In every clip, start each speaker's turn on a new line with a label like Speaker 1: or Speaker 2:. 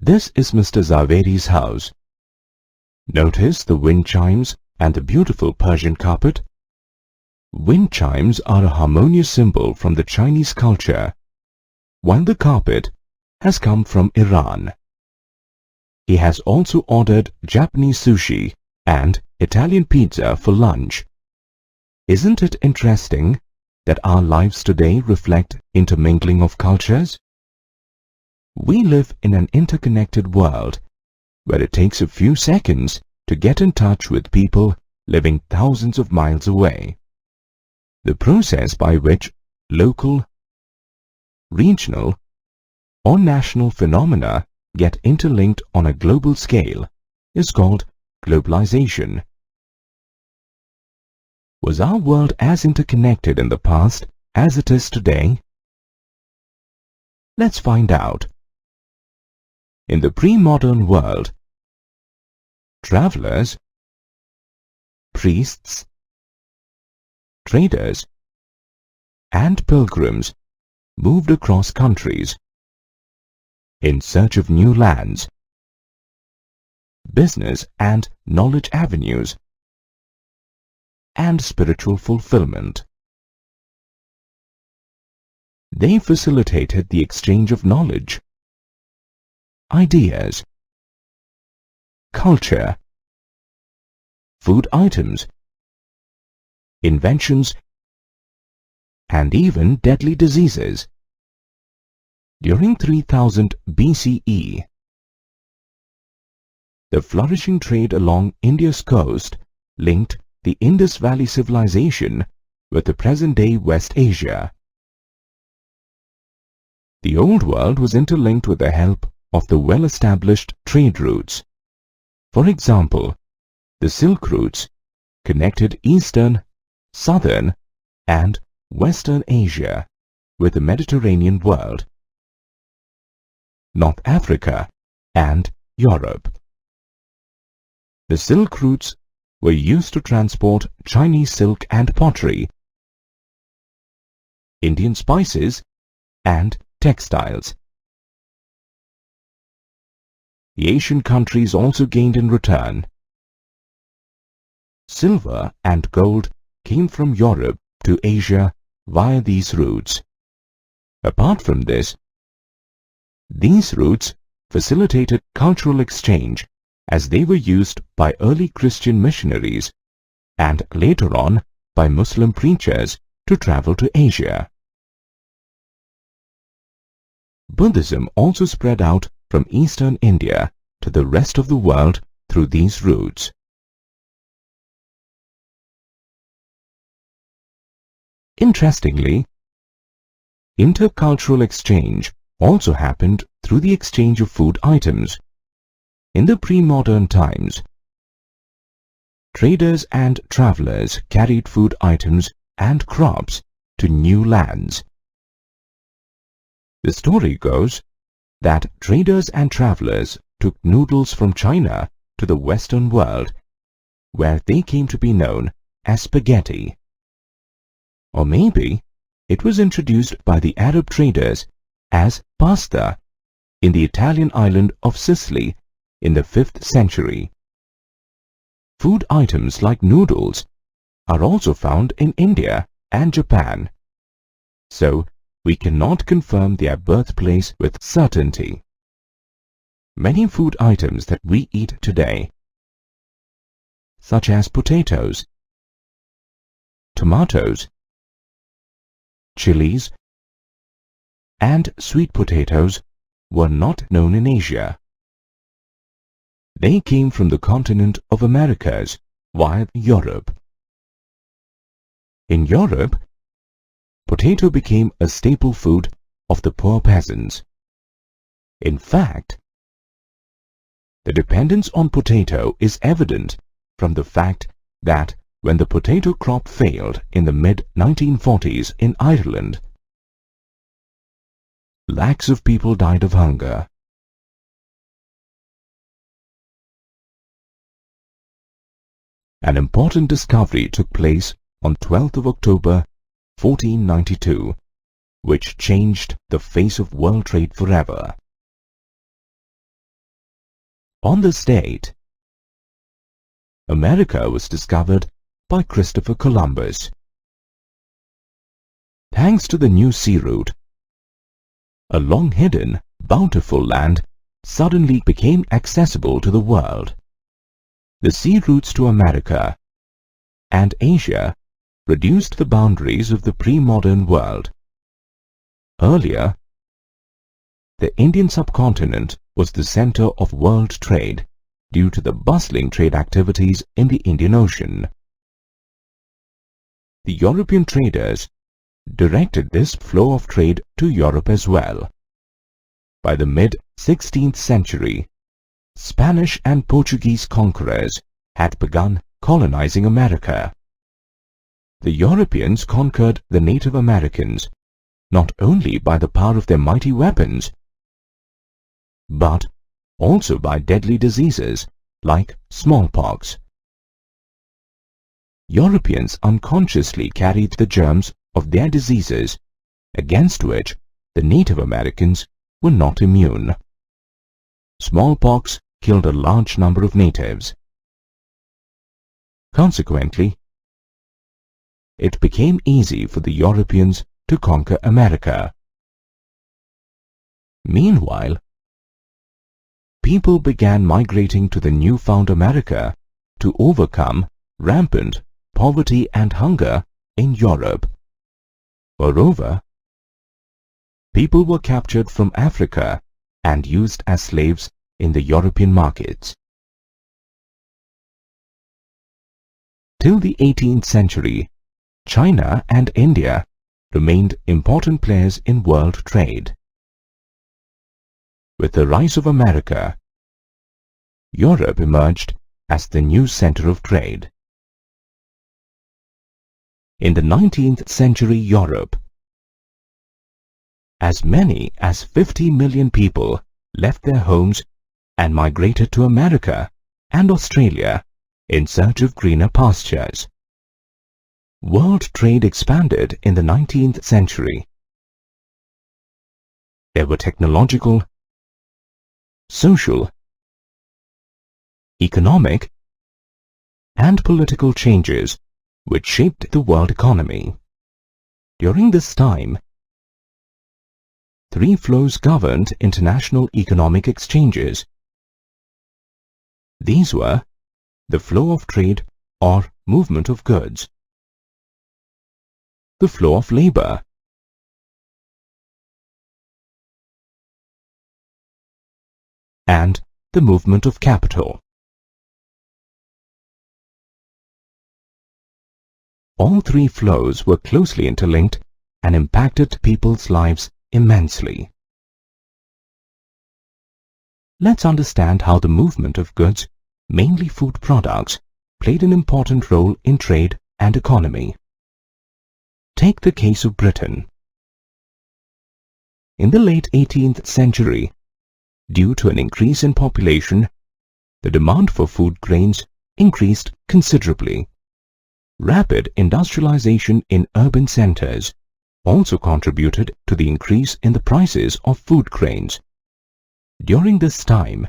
Speaker 1: This is Mr. Zaveri's house. Notice the wind chimes and the beautiful Persian carpet. Wind chimes are a harmonious symbol from the Chinese culture, while the carpet has come from Iran. He has also ordered Japanese sushi and Italian pizza for lunch. Isn't it interesting that our lives today reflect intermingling of cultures? We live in an interconnected world where it takes a few seconds to get in touch with people living thousands of miles away. The process by which local, regional, or national phenomena get interlinked on a global scale is called globalization. Was our world as interconnected in the past as it is today? Let's find out. In the pre-modern world, travelers, priests, traders, and pilgrims moved across countries in search of new lands, business and knowledge avenues, and spiritual fulfillment. They facilitated the exchange of knowledge, ideas, culture, food items, inventions, and even deadly diseases. During 3000 BCE, the flourishing trade along India's coast linked the Indus Valley civilization with the present-day West Asia. The Old World was interlinked with the help of the well-established trade routes. For example, the Silk routes connected Eastern, Southern, and Western Asia with the Mediterranean world, North Africa, and Europe. The Silk routes were used to transport Chinese silk and pottery, Indian spices, and textiles. The Asian countries also gained in return. Silver and gold came from Europe to Asia via these routes. Apart from this, these routes facilitated cultural exchange as they were used by early Christian missionaries and later on by Muslim preachers to travel to Asia. Buddhism also spread out from eastern India to the rest of the world through these routes. Interestingly, intercultural exchange also happened through the exchange of food items. In the pre-modern times, traders and travelers carried food items and crops to new lands. The story goes that traders and travelers took noodles from China to the Western world, where they came to be known as spaghetti. Or maybe it was introduced by the Arab traders as pasta in the Italian island of Sicily in the 5th century. Food items like noodles are also found in India and Japan, so we cannot confirm their birthplace with certainty. Many food items that we eat today, such as potatoes, tomatoes, chilies, and sweet potatoes, were not known in Asia. They came from the continent of Americas via Europe. In Europe, potato became a staple food of the poor peasants. In fact, the dependence on potato is evident from the fact that when the potato crop failed in the mid-1940s in Ireland, lakhs of people died of hunger. An important discovery took place on 12th of October 1492, which changed the face of world trade forever. On this date, America was discovered by Christopher Columbus. Thanks to the new sea route, a long-hidden, bountiful land suddenly became accessible to the world. The sea routes to America and Asia reduced the boundaries of the pre-modern world. Earlier, the Indian subcontinent was the center of world trade due to the bustling trade activities in the Indian Ocean. The European traders directed this flow of trade to Europe as well. By the mid-16th century, Spanish and Portuguese conquerors had begun colonizing America. The Europeans conquered the Native Americans not only by the power of their mighty weapons, but also by deadly diseases like smallpox. Europeans unconsciously carried the germs of their diseases, against which the Native Americans were not immune. Smallpox killed a large number of natives. Consequently, it became easy for the Europeans to conquer America. Meanwhile, people began migrating to the newfound America to overcome rampant poverty and hunger in Europe. Moreover, people were captured from Africa and used as slaves in the European markets. Till the 18th century, China and India remained important players in world trade. With the rise of America, Europe emerged as the new center of trade. In the 19th century Europe, as many as 50 million people left their homes and migrated to America and Australia in search of greener pastures. World trade expanded in the 19th century. There were technological, social, economic, and political changes which shaped the world economy. During this time, three flows governed international economic exchanges. These were the flow of trade or movement of goods, the flow of labor, and the movement of capital. All three flows were closely interlinked and impacted people's lives immensely. Let's understand how the movement of goods, mainly food products, played an important role in trade and economy. Take the case of Britain. In the late 18th century, due to an increase in population, the demand for food grains increased considerably. Rapid industrialization in urban centers also contributed to the increase in the prices of food grains. During this time,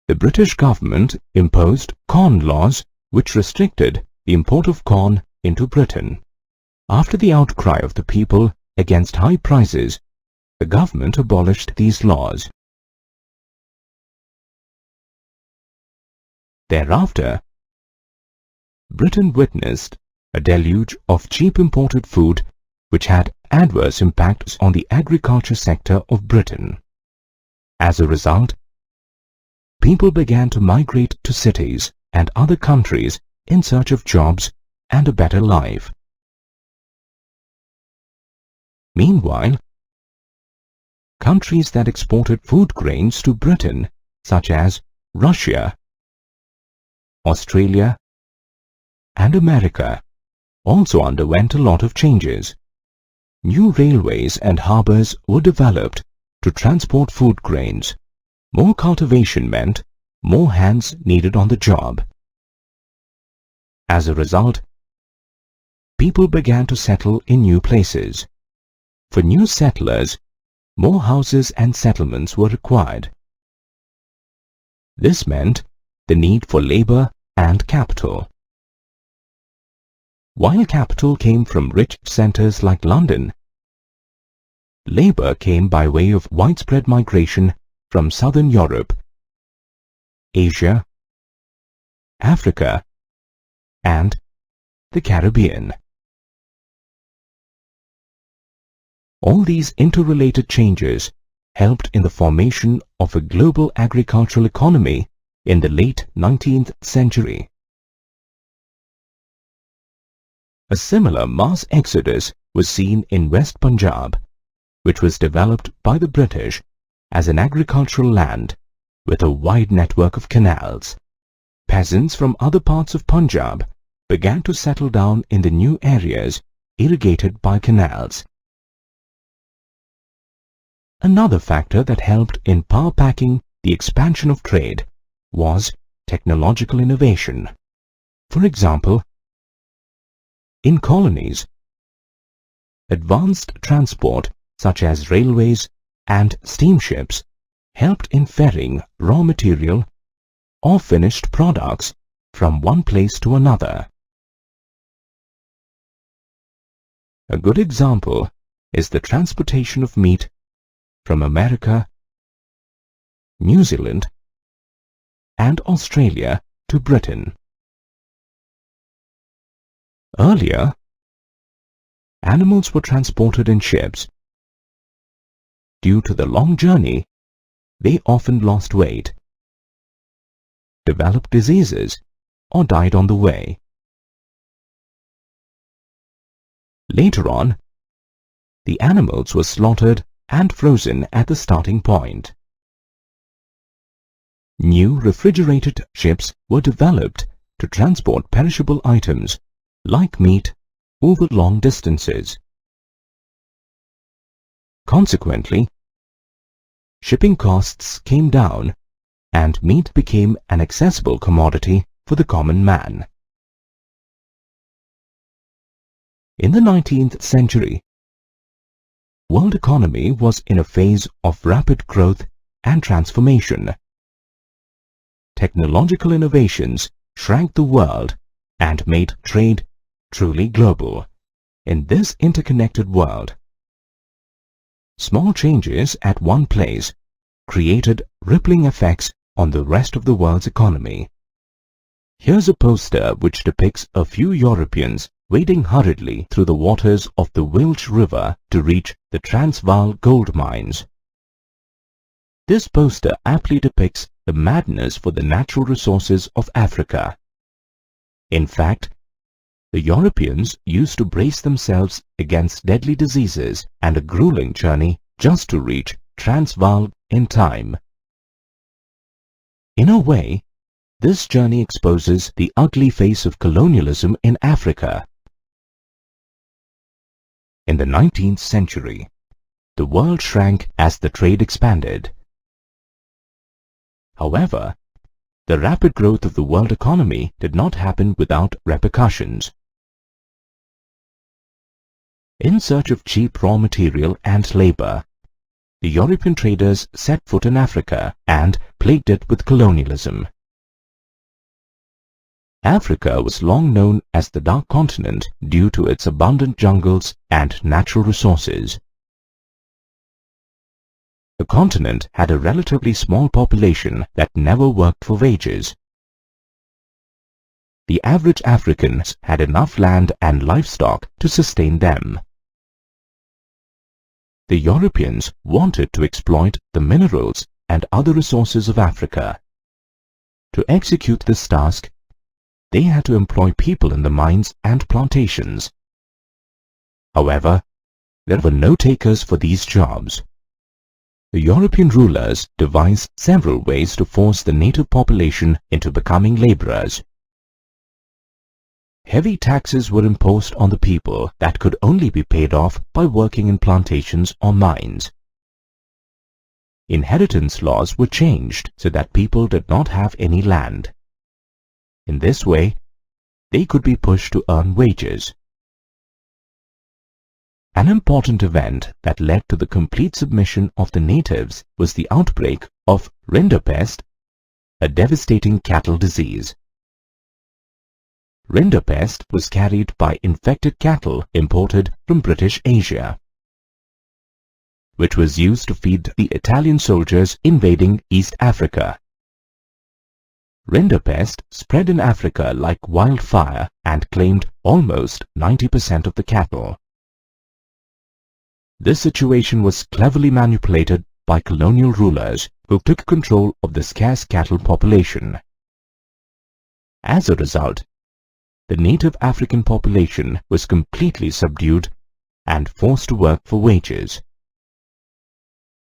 Speaker 1: the British government imposed corn laws which restricted the import of corn into Britain. After the outcry of the people against high prices, the government abolished these laws. Thereafter, Britain witnessed a deluge of cheap imported food which had adverse impacts on the agriculture sector of Britain. As a result, people began to migrate to cities and other countries in search of jobs and a better life. Meanwhile, countries that exported food grains to Britain, such as Russia, Australia, and America, also underwent a lot of changes. New railways and harbors were developed to transport food grains. More cultivation meant more hands needed on the job. As a result, people began to settle in new places. For new settlers, more houses and settlements were required. This meant the need for labor and capital. While capital came from rich centers like London, labor came by way of widespread migration from Southern Europe, Asia, Africa, and the Caribbean. All these interrelated changes helped in the formation of a global agricultural economy in the late 19th century. A similar mass exodus was seen in West Punjab, which was developed by the British as an agricultural land with a wide network of canals. Peasants from other parts of Punjab began to settle down in the new areas irrigated by canals. Another factor that helped in power-packing the expansion of trade was technological innovation. For example, in colonies, advanced transport such as railways and steamships helped in ferrying raw material or finished products from one place to another. A good example is the transportation of meat from America, New Zealand, and Australia to Britain. Earlier, animals were transported in ships. Due to the long journey, they often lost weight, developed diseases, or died on the way. Later on, the animals were slaughtered and frozen at the starting point. New refrigerated ships were developed to transport perishable items like meat over long distances. Consequently, shipping costs came down and meat became an accessible commodity for the common man. In the 19th century, world economy was in a phase of rapid growth and transformation. Technological innovations shrank the world and made trade truly global. In this interconnected world, small changes at one place created rippling effects on the rest of the world's economy. Here's a poster which depicts a few Europeans wading hurriedly through the waters of the Welsh River to reach the Transvaal gold mines. This poster aptly depicts the madness for the natural resources of Africa. In fact, the Europeans used to brace themselves against deadly diseases and a grueling journey just to reach Transvaal in time. In a way, this journey exposes the ugly face of colonialism in Africa. In the 19th century, the world shrank as the trade expanded. However, the rapid growth of the world economy did not happen without repercussions. In search of cheap raw material and labor, the European traders set foot in Africa and plagued it with colonialism. Africa was long known as the Dark Continent due to its abundant jungles and natural resources. The continent had a relatively small population that never worked for wages. The average Africans had enough land and livestock to sustain them. The Europeans wanted to exploit the minerals and other resources of Africa. To execute this task, they had to employ people in the mines and plantations. However, there were no takers for these jobs. The European rulers devised several ways to force the native population into becoming laborers. Heavy taxes were imposed on the people that could only be paid off by working in plantations or mines. Inheritance laws were changed so that people did not have any land. In this way, they could be pushed to earn wages. An important event that led to the complete submission of the natives was the outbreak of Rinderpest a devastating cattle disease. Rinderpest was carried by infected cattle imported from British Asia, which was used to feed the Italian soldiers invading East Africa. Rinderpest spread in Africa like wildfire and claimed almost 90% of the cattle. This situation was cleverly manipulated by colonial rulers who took control of the scarce cattle population. As a result, the native African population was completely subdued and forced to work for wages.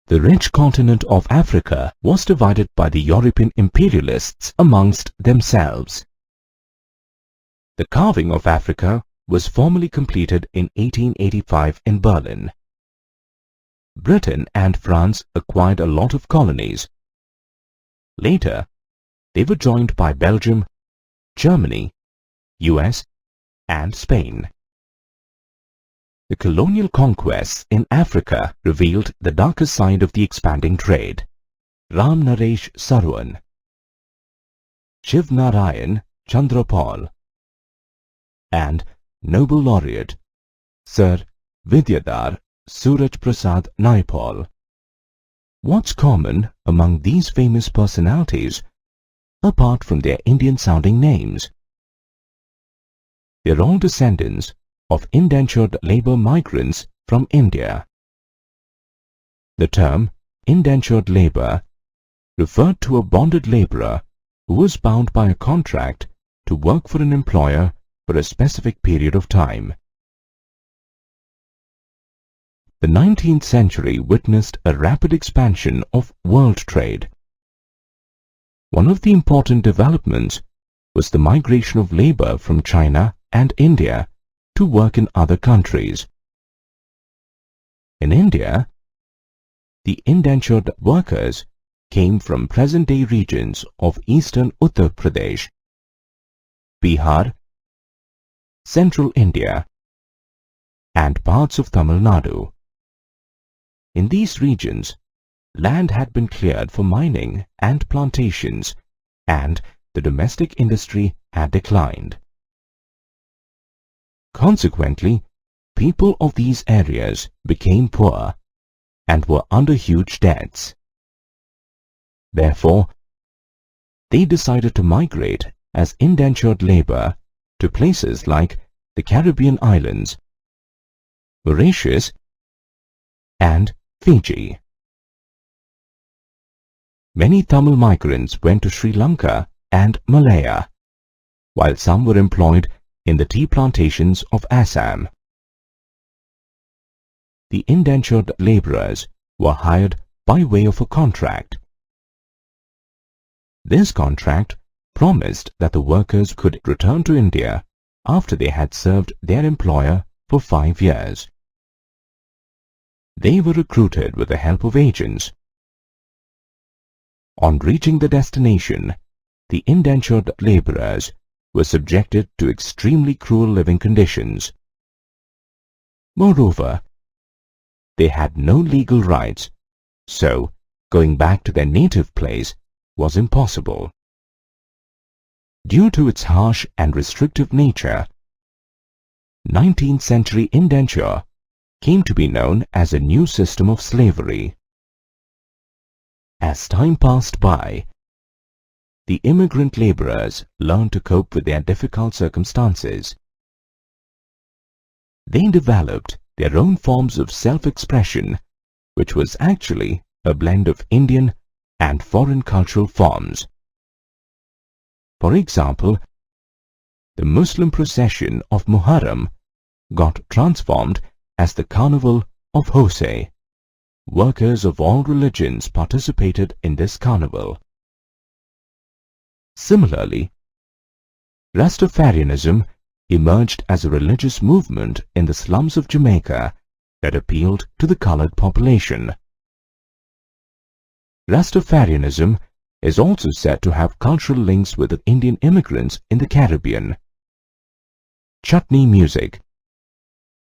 Speaker 1: The rich continent of Africa was divided by the European imperialists amongst themselves. The carving of Africa was formally completed in 1885 in Berlin. Britain and France acquired a lot of colonies. Later, they were joined by Belgium, Germany, US, and Spain. The colonial conquests in Africa revealed the darker side of the expanding trade. Ram Naresh Sarwan, Shiv Narayan Chandrapal, and Nobel laureate Sir Vidyadhar Suraj Prasad Naipaul. What's common among these famous personalities, apart from their Indian-sounding names? They're all descendants of indentured labor migrants from India. The term indentured labor referred to a bonded laborer who was bound by a contract to work for an employer for a specific period of time. The 19th century witnessed a rapid expansion of world trade. One of the important developments was the migration of labor from China and India to work in other countries. In India, the indentured workers came from present-day regions of eastern Uttar Pradesh, Bihar, central India, and parts of Tamil Nadu. In these regions, land had been cleared for mining and plantations, and the domestic industry had declined. Consequently, people of these areas became poor and were under huge debts. Therefore, they decided to migrate as indentured labor to places like the Caribbean islands, Mauritius, and Fiji. Many Tamil migrants went to Sri Lanka and Malaya, while some were employed in the tea plantations of Assam. The indentured laborers were hired by way of a contract. This contract promised that the workers could return to India after they had served their employer for 5 years. They were recruited with the help of agents. On reaching the destination, the indentured laborers were subjected to extremely cruel living conditions. Moreover, they had no legal rights, so going back to their native place was impossible. Due to its harsh and restrictive nature, 19th century indenture came to be known as a new system of slavery. As time passed by, the immigrant laborers learned to cope with their difficult circumstances. They developed their own forms of self-expression, which was actually a blend of Indian and foreign cultural forms. For example, the Muslim procession of Muharram got transformed as the Carnival of Hosay. Workers of all religions participated in this carnival. Similarly, Rastafarianism emerged as a religious movement in the slums of Jamaica that appealed to the colored population. Rastafarianism is also said to have cultural links with the Indian immigrants in the Caribbean. Chutney music,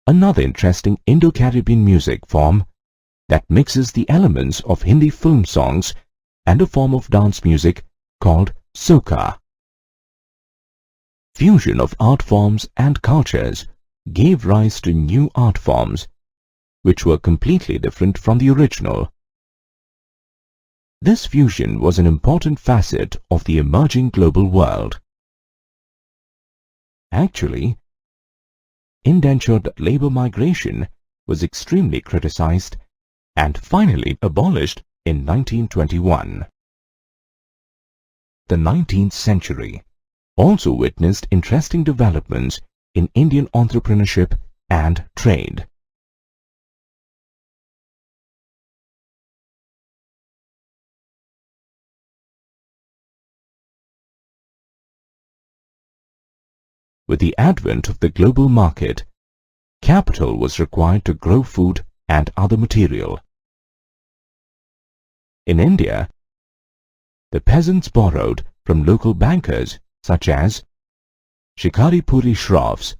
Speaker 1: another interesting Indo-Caribbean music form that mixes the elements of Hindi film songs and a form of dance music called Soka. Fusion of art forms and cultures gave rise to new art forms which were completely different from the original. This fusion was an important facet of the emerging global world. Actually, indentured labor migration was extremely criticized and finally abolished in 1921. The 19th century also witnessed interesting developments in Indian entrepreneurship and trade. With the advent of the global market, capital was required to grow food and other material. In India, the peasants borrowed from local bankers such as Shikaripuri Shroffs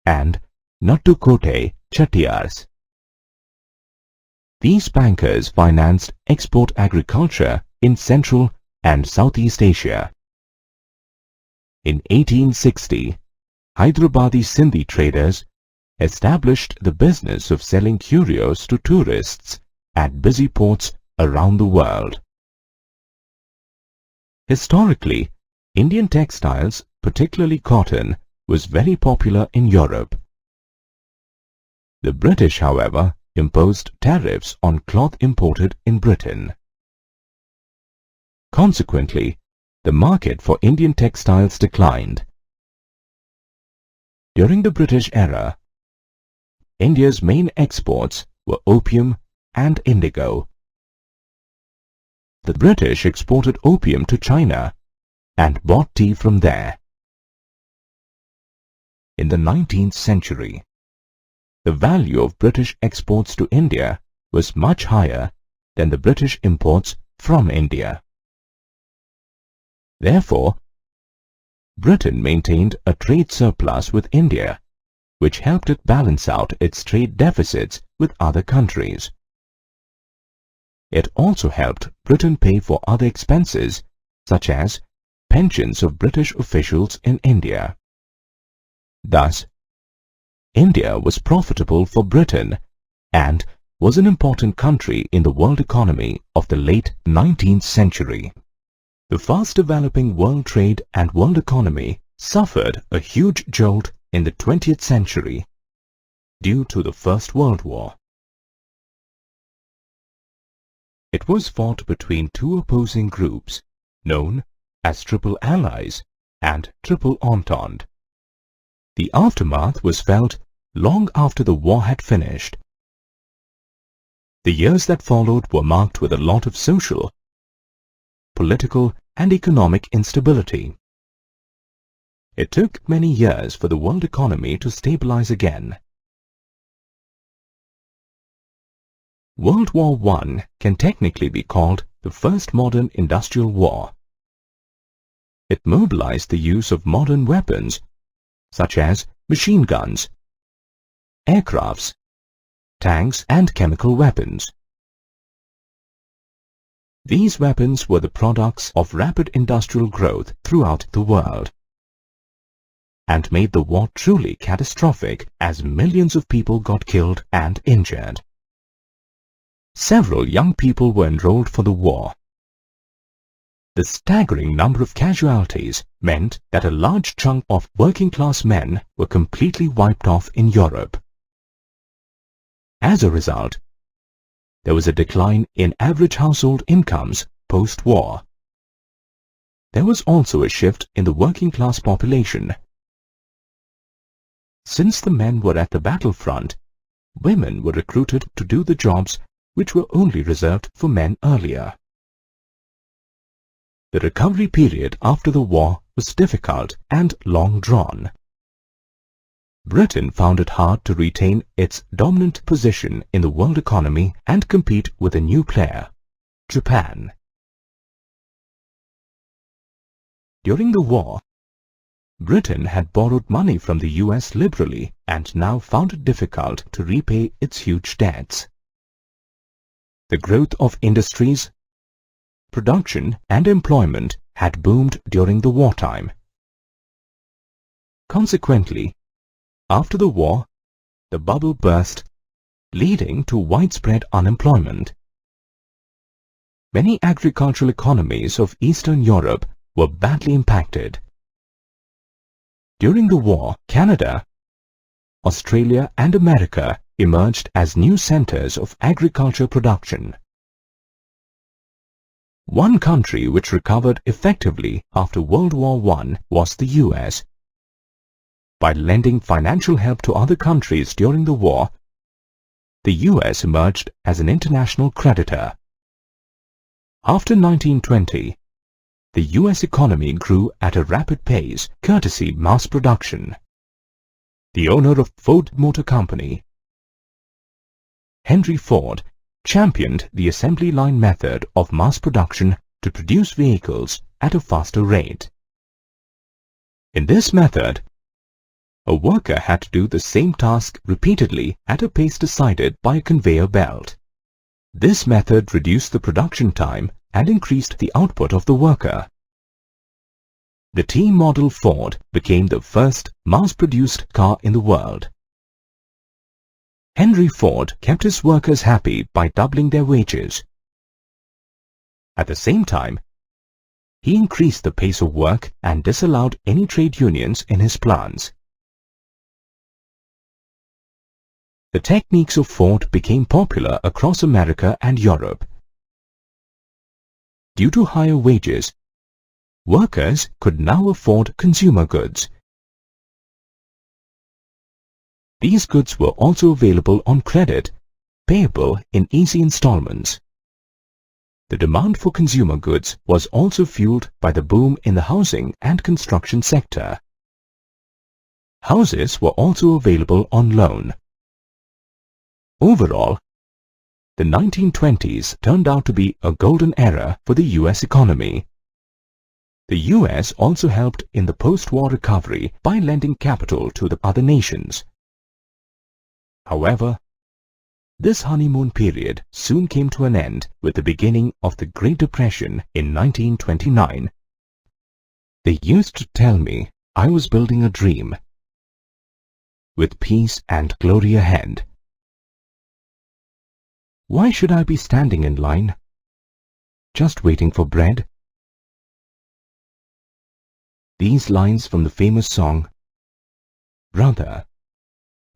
Speaker 1: and Nattukote Chettiars. These bankers financed export agriculture in Central and Southeast Asia. In 1860, Hyderabadi Sindhi traders established the business of selling curios to tourists at busy ports around the world. Historically, Indian textiles, particularly cotton, was very popular in Europe. The British, however, imposed tariffs on cloth imported in Britain. Consequently, the market for Indian textiles declined. During the British era, India's main exports were opium and indigo. The British exported opium to China and bought tea from there. In the 19th century, the value of British exports to India was much higher than the British imports from India. Therefore, Britain maintained a trade surplus with India, which helped it balance out its trade deficits with other countries. It also helped Britain pay for other expenses, such as pensions of British officials in India. Thus, India was profitable for Britain and was an important country in the world economy of the late 19th century. The fast-developing world trade and world economy suffered a huge jolt in the 20th century due to the First World War. It was fought between two opposing groups known as Triple Allies and Triple Entente. The aftermath was felt long after the war had finished. The years that followed were marked with a lot of social, political and economic instability. It took many years for the world economy to stabilize again. World War I can technically be called the first modern industrial war. It mobilized the use of modern weapons such as machine guns, aircrafts, tanks and chemical weapons. These weapons were the products of rapid industrial growth throughout the world and made the war truly catastrophic as millions of people got killed and injured. Several young people were enrolled for the war. The staggering number of casualties meant that a large chunk of working-class men were completely wiped off in Europe. As a result, there was a decline in average household incomes post-war. There was also a shift in the working-class population. Since the men were at the battlefront, women were recruited to do the jobs which were only reserved for men earlier. The recovery period after the war was difficult and long drawn. Britain found it hard to retain its dominant position in the world economy and compete with a new player, Japan. During the war, Britain had borrowed money from the US liberally and now found it difficult to repay its huge debts. The growth of industries, production and employment had boomed during the wartime. Consequently, after the war, the bubble burst, leading to widespread unemployment. Many agricultural economies of Eastern Europe were badly impacted. During the war, Canada, Australia and America emerged as new centers of agriculture production. One country which recovered effectively after World War I was the US. By lending financial help to other countries during the war, the US emerged as an international creditor. After 1920, the US economy grew at a rapid pace courtesy mass production. The owner of Ford Motor Company, Henry Ford, championed the assembly line method of mass production to produce vehicles at a faster rate. In this method, a worker had to do the same task repeatedly at a pace decided by a conveyor belt. This method reduced the production time and increased the output of the worker. The T-model Ford became the first mass-produced car in the world. Henry Ford kept his workers happy by doubling their wages. At the same time, he increased the pace of work and disallowed any trade unions in his plants. The techniques of Ford became popular across America and Europe. Due to higher wages, workers could now afford consumer goods. These goods were also available on credit, payable in easy installments. The demand for consumer goods was also fueled by the boom in the housing and construction sector. Houses were also available on loan. Overall, the 1920s turned out to be a golden era for the US economy. The US also helped in the post-war recovery by lending capital to the other nations. However, this honeymoon period soon came to an end with the beginning of the Great Depression in 1929. They used to tell me I was building a dream, with peace and glory ahead. Why should I be standing in line, just waiting for bread? These lines from the famous song, "Brother,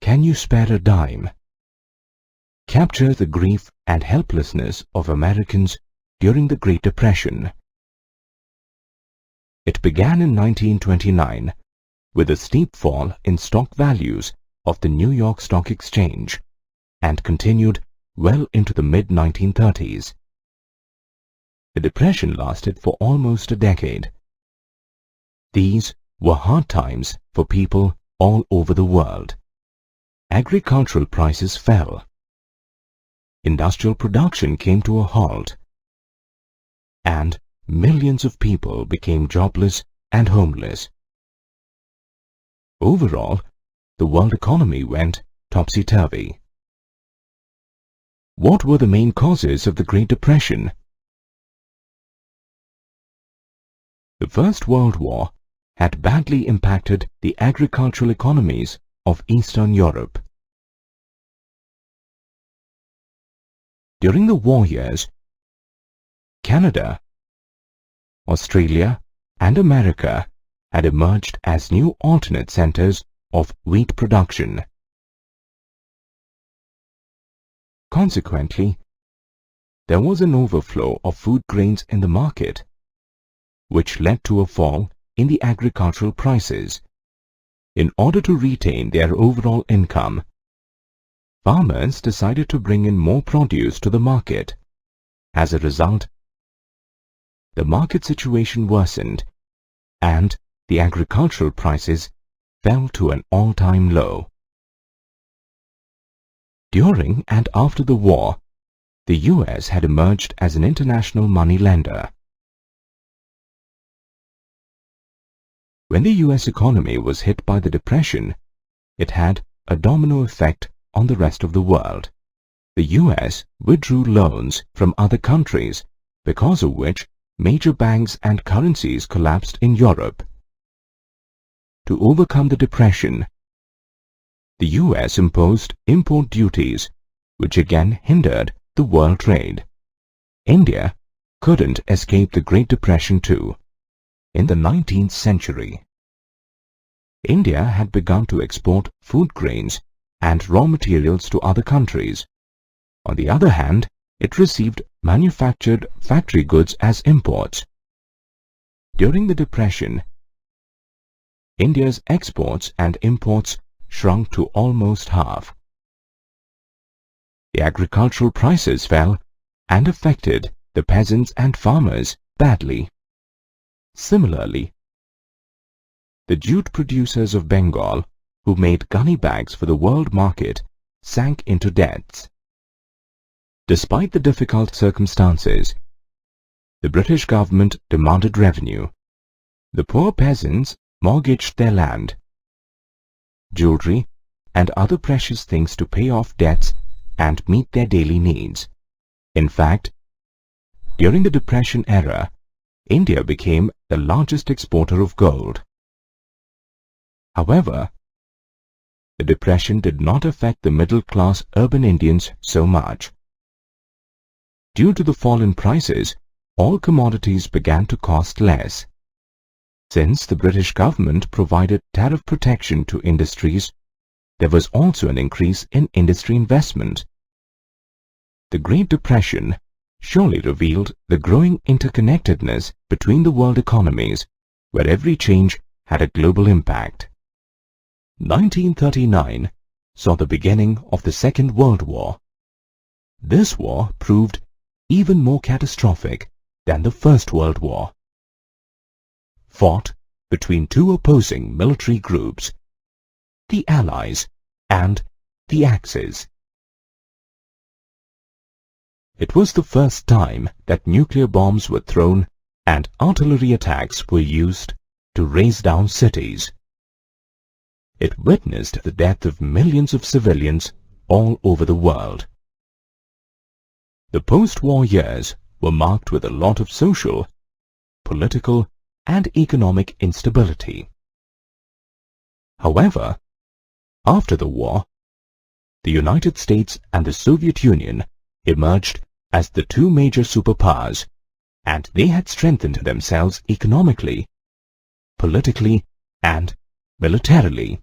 Speaker 1: can you spare a dime?" capture the grief and helplessness of Americans during the Great Depression. It began in 1929 with a steep fall in stock values of the New York Stock Exchange and continued well into the mid-1930s. The Depression lasted for almost a decade. These were hard times for people all over the world. Agricultural prices fell. Industrial production came to a halt. And millions of people became jobless and homeless. Overall, the world economy went topsy-turvy. What were the main causes of the Great Depression? The First World War had badly impacted the agricultural economies of Eastern Europe. During the war years, Canada, Australia, and America had emerged as new alternate centers of wheat production. Consequently, there was an overflow of food grains in the market, which led to a fall in the agricultural prices. In order to retain their overall income, farmers decided to bring in more produce to the market. As a result, the market situation worsened and the agricultural prices fell to an all-time low. During and after the war, the US had emerged as an international money lender. When the US economy was hit by the Depression, it had a domino effect on the rest of the world. The US withdrew loans from other countries because of which major banks and currencies collapsed in Europe. To overcome the depression, the US imposed import duties, which again hindered the world trade. India couldn't escape the Great Depression too. In the 19th century, India had begun to export food grains and raw materials to other countries. On the other hand, it received manufactured factory goods as imports. During the Depression, India's exports and imports shrunk to almost half. The agricultural prices fell and affected the peasants and farmers badly. Similarly, the jute producers of Bengal, who made gunny bags for the world market, sank into debts. Despite the difficult circumstances, the British government demanded revenue. The poor peasants mortgaged their land, jewelry, and other precious things to pay off debts and meet their daily needs. In fact, during the Depression era, India became the largest exporter of gold. However, the Depression did not affect the middle-class urban Indians so much. Due to the fall in prices, all commodities began to cost less. Since the British government provided tariff protection to industries, there was also an increase in industry investment. The Great Depression surely revealed the growing interconnectedness between the world economies, where every change had a global impact. 1939 saw the beginning of the Second World War. This war proved even more catastrophic than the First World War. Fought between two opposing military groups, the Allies and the Axis. It was the first time that nuclear bombs were thrown and artillery attacks were used to raze down cities. It witnessed the death of millions of civilians all over the world. The post-war years were marked with a lot of social, political, and economic instability. However, after the war, the United States and the Soviet Union emerged as the two major superpowers, and they had strengthened themselves economically, politically, and militarily.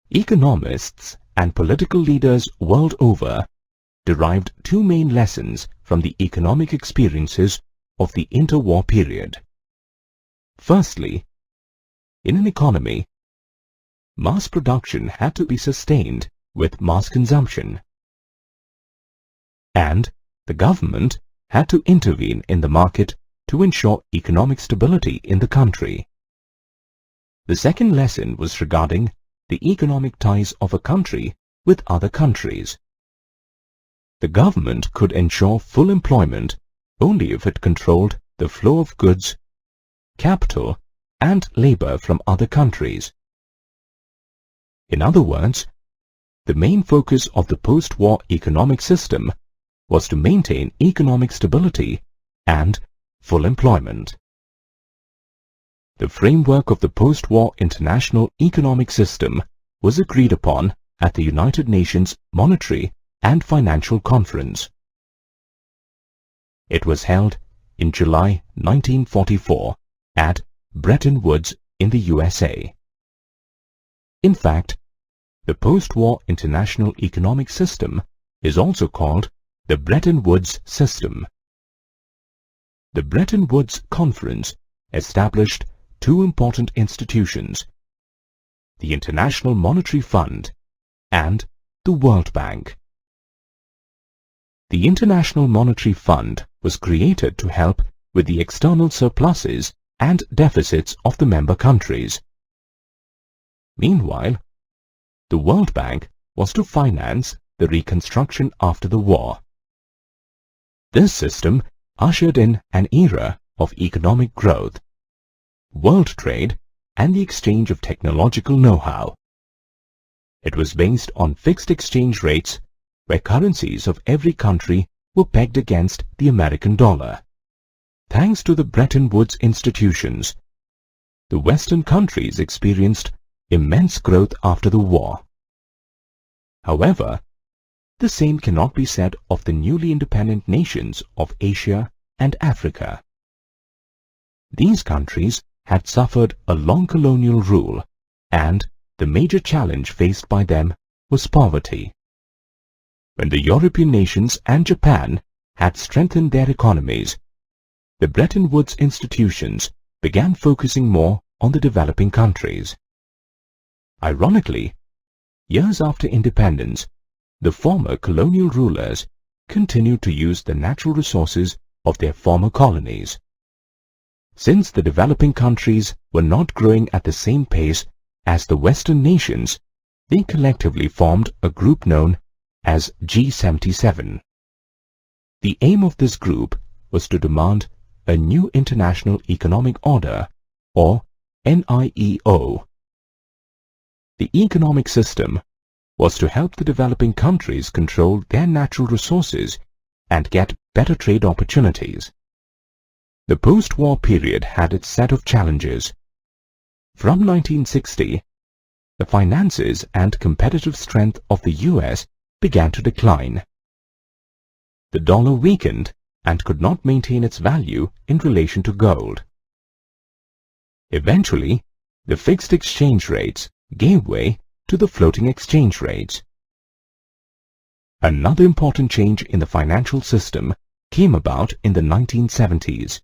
Speaker 1: Economists and political leaders world over derived two main lessons from the economic experiences of the interwar period. Firstly, in an economy, mass production had to be sustained with mass consumption, and the government had to intervene in the market to ensure economic stability in the country. The second lesson was regarding the economic ties of a country with other countries. The government could ensure full employment only if it controlled the flow of goods, capital, and labor from other countries. In other words, the main focus of the post-war economic system was to maintain economic stability and full employment. The framework of the post-war international economic system was agreed upon at the United Nations Monetary and Financial Conference. It was held in July 1944 at Bretton Woods in the USA. In fact, the post-war international economic system is also called the Bretton Woods system. The Bretton Woods Conference established two important institutions, the International Monetary Fund and the World Bank. The International Monetary Fund was created to help with the external surpluses and deficits of the member countries. Meanwhile, the World Bank was to finance the reconstruction after the war. This system ushered in an era of economic growth, world trade, and the exchange of technological know-how. It was based on fixed exchange rates where currencies of every country were pegged against the American dollar. Thanks to the Bretton Woods institutions, the Western countries experienced immense growth after the war. However, the same cannot be said of the newly independent nations of Asia and Africa. These countries had suffered a long colonial rule, and the major challenge faced by them was poverty. When the European nations and Japan had strengthened their economies, the Bretton Woods institutions began focusing more on the developing countries. Ironically, years after independence, the former colonial rulers continued to use the natural resources of their former colonies. Since the developing countries were not growing at the same pace as the Western nations, they collectively formed a group known as G77. The aim of this group was to demand a new international economic order, or NIEO. The economic system was to help the developing countries control their natural resources and get better trade opportunities. The post-war period had its set of challenges. From 1960, the finances and competitive strength of the US began to decline. The dollar weakened and could not maintain its value in relation to gold. Eventually, the fixed exchange rates gave way to the floating exchange rates. Another important change in the financial system came about in the 1970s.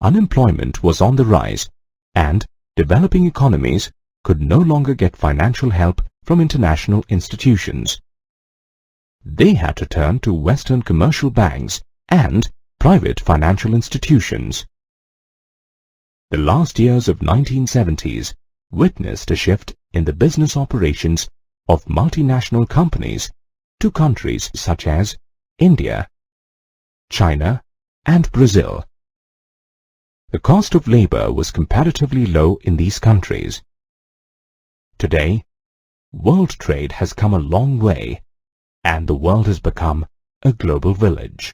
Speaker 1: Unemployment was on the rise, and developing economies could no longer get financial help from international institutions. They had to turn to Western commercial banks and private financial institutions. The last years of 1970s witnessed a shift in the business operations of multinational companies to countries such as India, China, and Brazil. The cost of labor was comparatively low in these countries. Today, world trade has come a long way, and the world has become a global village.